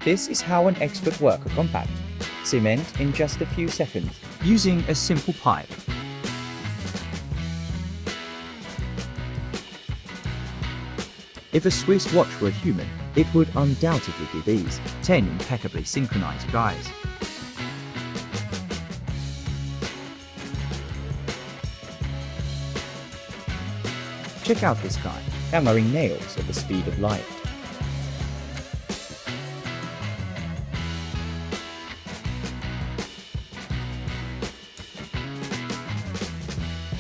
This is how an expert worker compacts cement in just a few seconds using a simple pipe. If a Swiss watch were human, it would undoubtedly be these 10 impeccably synchronized guys. Check out this guy, hammering nails at the speed of light.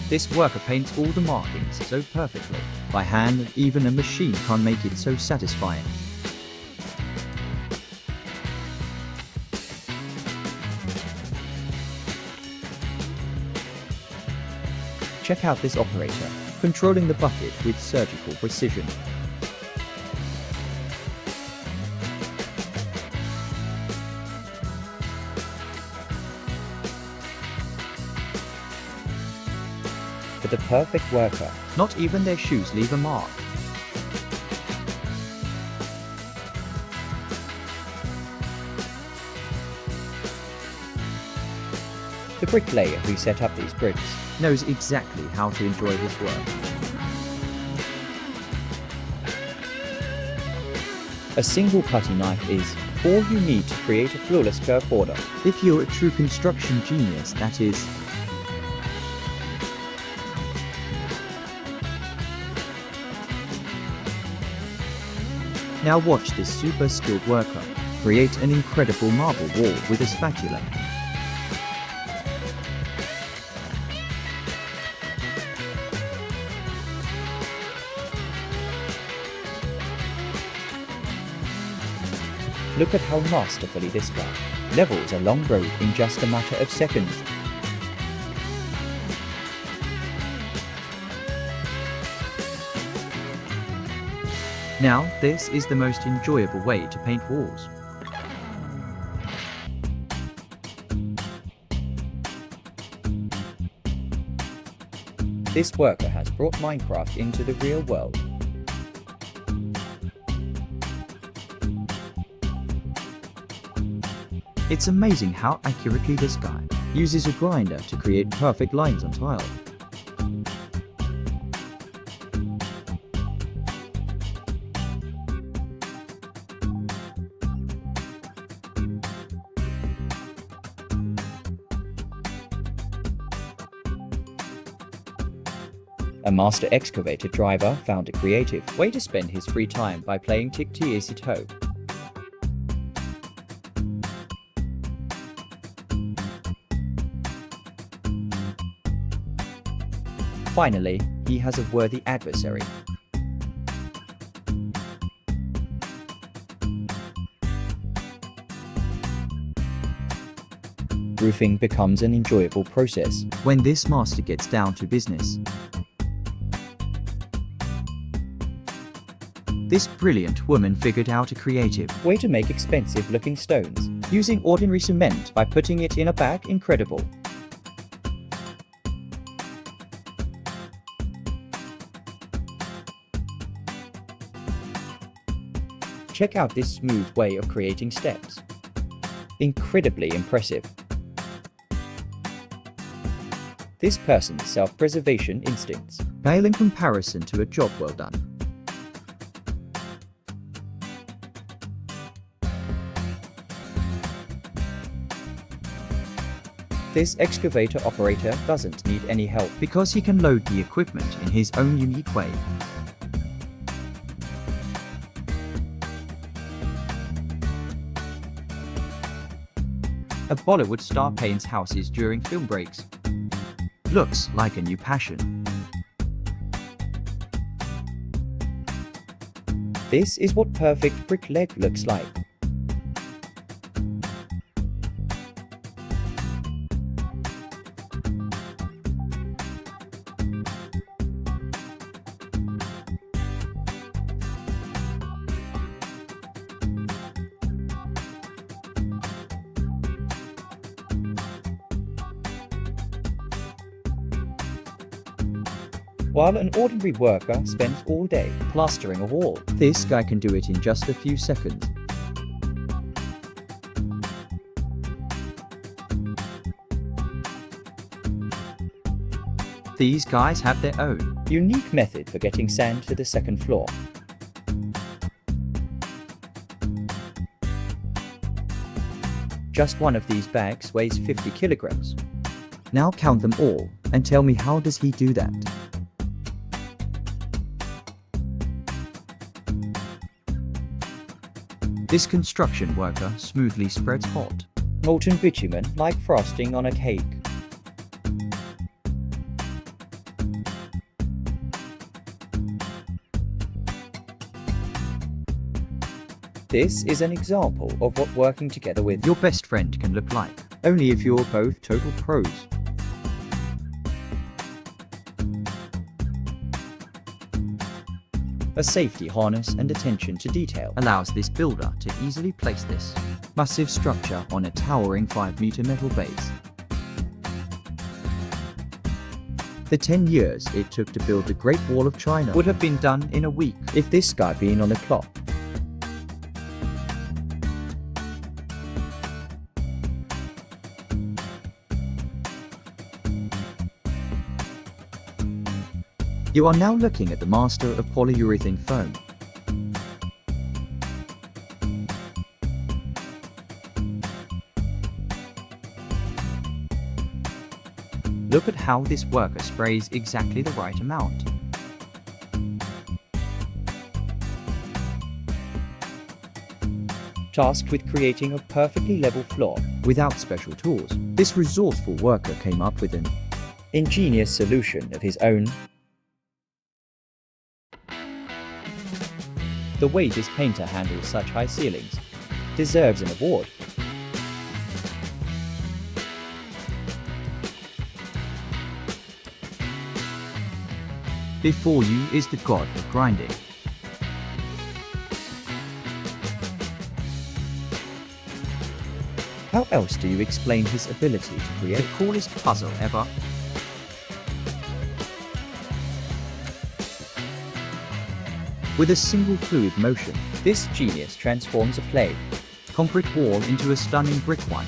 This worker paints all the markings so perfectly by hand that even a machine can't make it so satisfying. Check out this operator, controlling the bucket with surgical precision. For the perfect worker, not even their shoes leave a mark. The bricklayer who set up these bricks knows exactly how to enjoy his work. A single putty knife is all you need to create a flawless curve border. If you're a true construction genius, that is. Now watch this super skilled worker create an incredible marble wall with a spatula. Look at how masterfully this guy levels a long road in just a matter of seconds. Now, this is the most enjoyable way to paint walls. This worker has brought Minecraft into the real world. It's amazing how accurately this guy uses a grinder to create perfect lines on tile. A master excavator driver found a creative way to spend his free time by playing tic-tac-toe. Finally, he has a worthy adversary. Roofing becomes an enjoyable process when this master gets down to business. This brilliant woman figured out a creative way to make expensive-looking stones, using ordinary cement by putting it in a bag. Incredible. Check out this smooth way of creating steps. Incredibly impressive. This person's self-preservation instincts pale in comparison to a job well done. This excavator operator doesn't need any help because he can load the equipment in his own unique way. A Bollywood star paints houses during film breaks. Looks like a new passion. This is what perfect brick leg looks like. While an ordinary worker spends all day plastering a wall, this guy can do it in just a few seconds. These guys have their own unique method for getting sand to the second floor. Just one of these bags weighs 50 kilograms. Now count them all and tell me, how does he do that? This construction worker smoothly spreads hot, molten bitumen like frosting on a cake. This is an example of what working together with your best friend can look like, only if you're both total pros. A safety harness and attention to detail allows this builder to easily place this massive structure on a towering 5-meter metal base. The 10 years it took to build the Great Wall of China would have been done in a week if this guy been on the clock. You are now looking at the master of polyurethane foam. Look at how this worker sprays exactly the right amount. Tasked with creating a perfectly level floor without special tools, this resourceful worker came up with an ingenious solution of his own. The way this painter handles such high ceilings deserves an award. Before you is the god of grinding. How else do you explain his ability to create the coolest puzzle ever? With a single fluid motion, this genius transforms a plain concrete wall into a stunning brick one.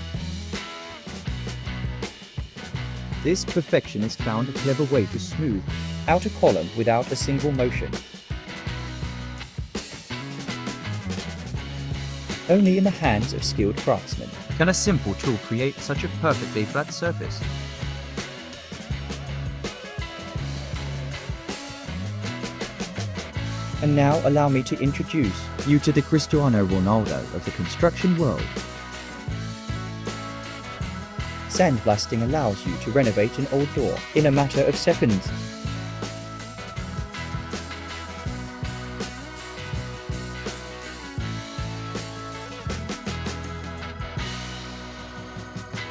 This perfectionist found a clever way to smooth out a column without a single motion. Only in the hands of skilled craftsmen can a simple tool create such a perfectly flat surface. And now allow me to introduce you to the Cristiano Ronaldo of the construction world. Sandblasting allows you to renovate an old door in a matter of seconds.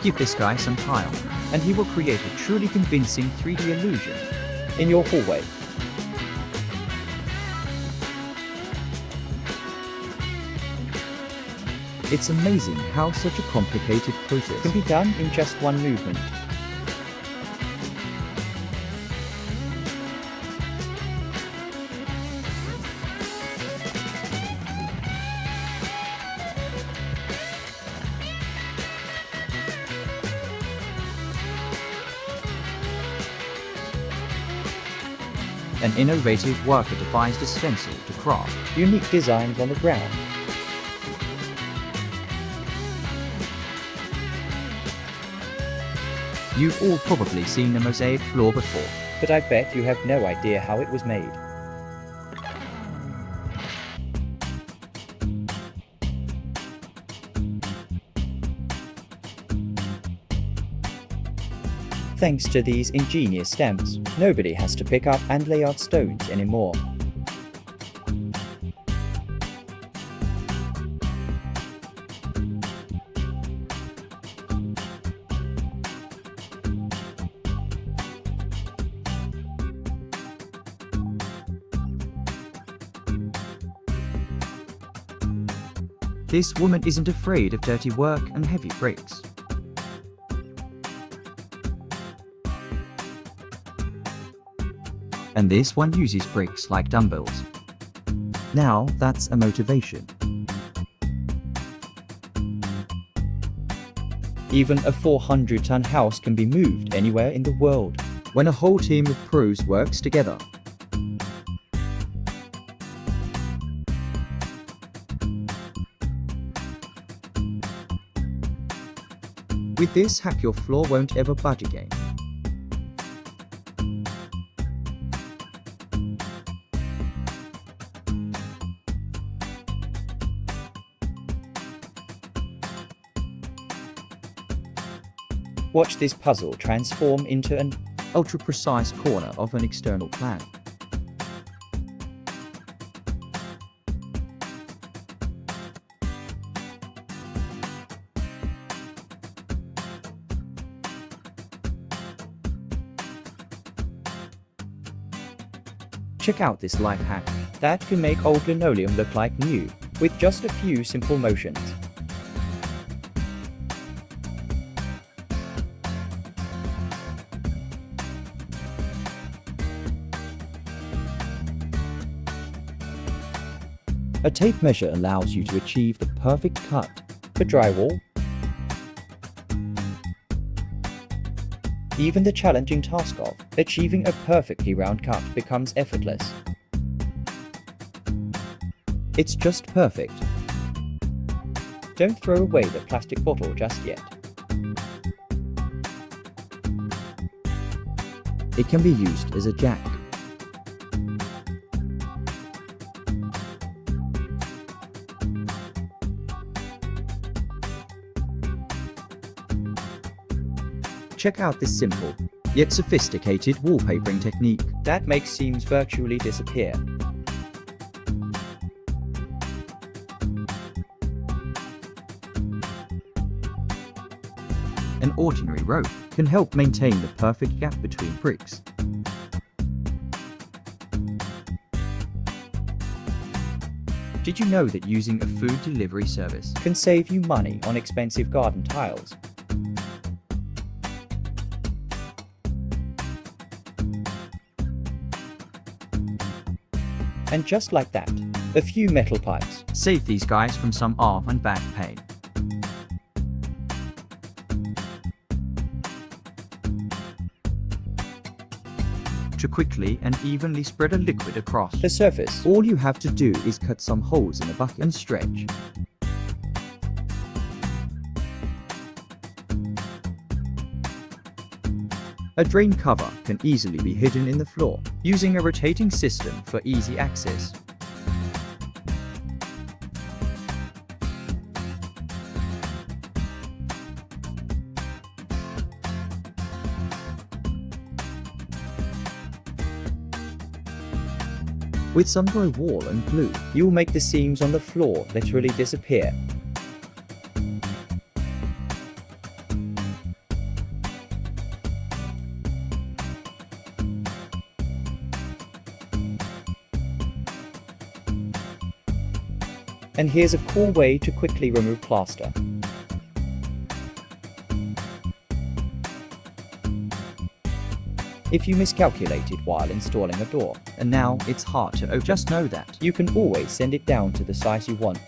Give this guy some tile, and he will create a truly convincing 3D illusion in your hallway. It's amazing how such a complicated process can be done in just one movement. An innovative worker devised a stencil to craft unique designs on the ground. You've all probably seen a mosaic floor before, but I bet you have no idea how it was made. Thanks to these ingenious stamps, nobody has to pick up and lay out stones anymore. This woman isn't afraid of dirty work and heavy bricks. And this one uses bricks like dumbbells. Now that's a motivation. Even a 400-ton house can be moved anywhere in the world. when a whole team of pros works together. With this hack, your floor won't ever budge again. Watch this puzzle transform into an ultra-precise corner of an external plan. Check out this life hack that can make old linoleum look like new with just a few simple motions. A tape measure allows you to achieve the perfect cut for drywall. Even the challenging task of achieving a perfectly round cut becomes effortless. It's just perfect. Don't throw away the plastic bottle just yet. It can be used as a jack. Check out this simple, yet sophisticated wallpapering technique that makes seams virtually disappear. An ordinary rope can help maintain the perfect gap between bricks. Did you know that using a food delivery service can save you money on expensive garden tiles? And just like that, a few metal pipes saved these guys from some arm and back pain. To quickly and evenly spread a liquid across the surface, all you have to do is cut some holes in a bucket and stretch. A drain cover can easily be hidden in the floor, using a rotating system for easy access. With some drywall and glue, you'll make the seams on the floor literally disappear. And here's a cool way to quickly remove plaster. If you miscalculated while installing a door, and now it's hard to open, just know that you can always send it down to the size you want.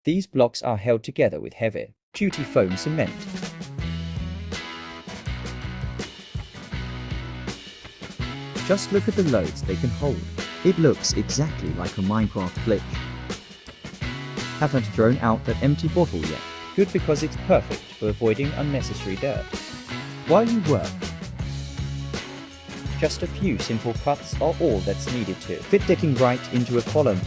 These blocks are held together with heavy-duty foam cement. Just look at the loads they can hold. It looks exactly like a Minecraft glitch. Haven't thrown out that empty bottle yet. Good, because it's perfect for avoiding unnecessary dirt. While you work, just a few simple cuts are all that's needed to fit decking right into a column.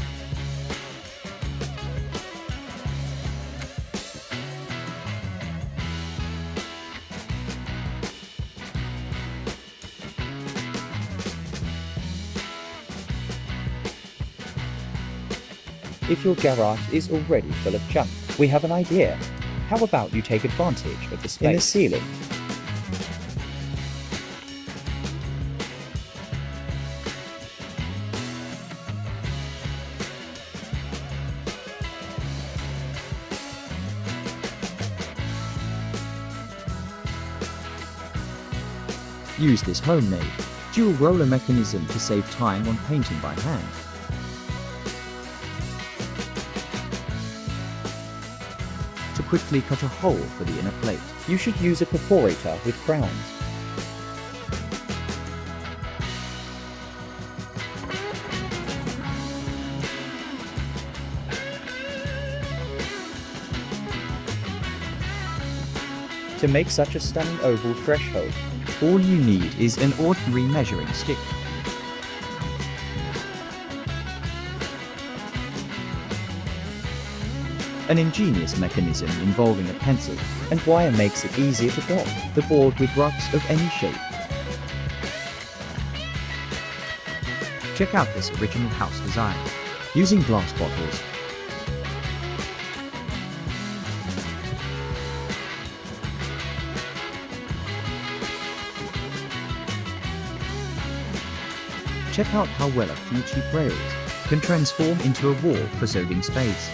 If your garage is already full of junk, we have an idea. How about you take advantage of the space in the ceiling? Use this homemade dual roller mechanism to save time on painting by hand. To quickly cut a hole for the inner plate. You should use a perforator with crowns. To make such a stunning oval threshold, all you need is an ordinary measuring stick. An ingenious mechanism involving a pencil and wire makes it easier to dot the board with rugs of any shape. Check out this original house design. Using glass bottles, check out how well a few cheap rails can transform into a wall for saving space.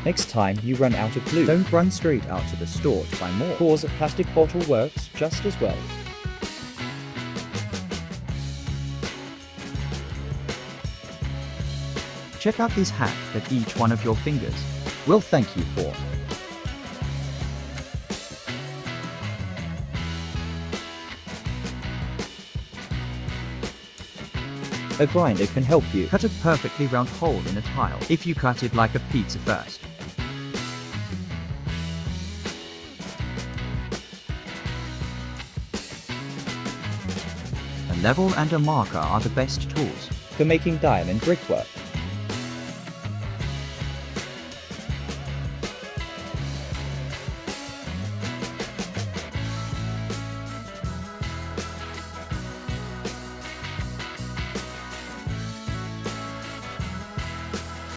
Next time you run out of glue, don't run straight out to the store to buy more, because a plastic bottle works just as well. Check out this hack that each one of your fingers will thank you for. A grinder can help you cut a perfectly round hole in a tile if you cut it like a pizza first. A level and a marker are the best tools for making diamond brickwork.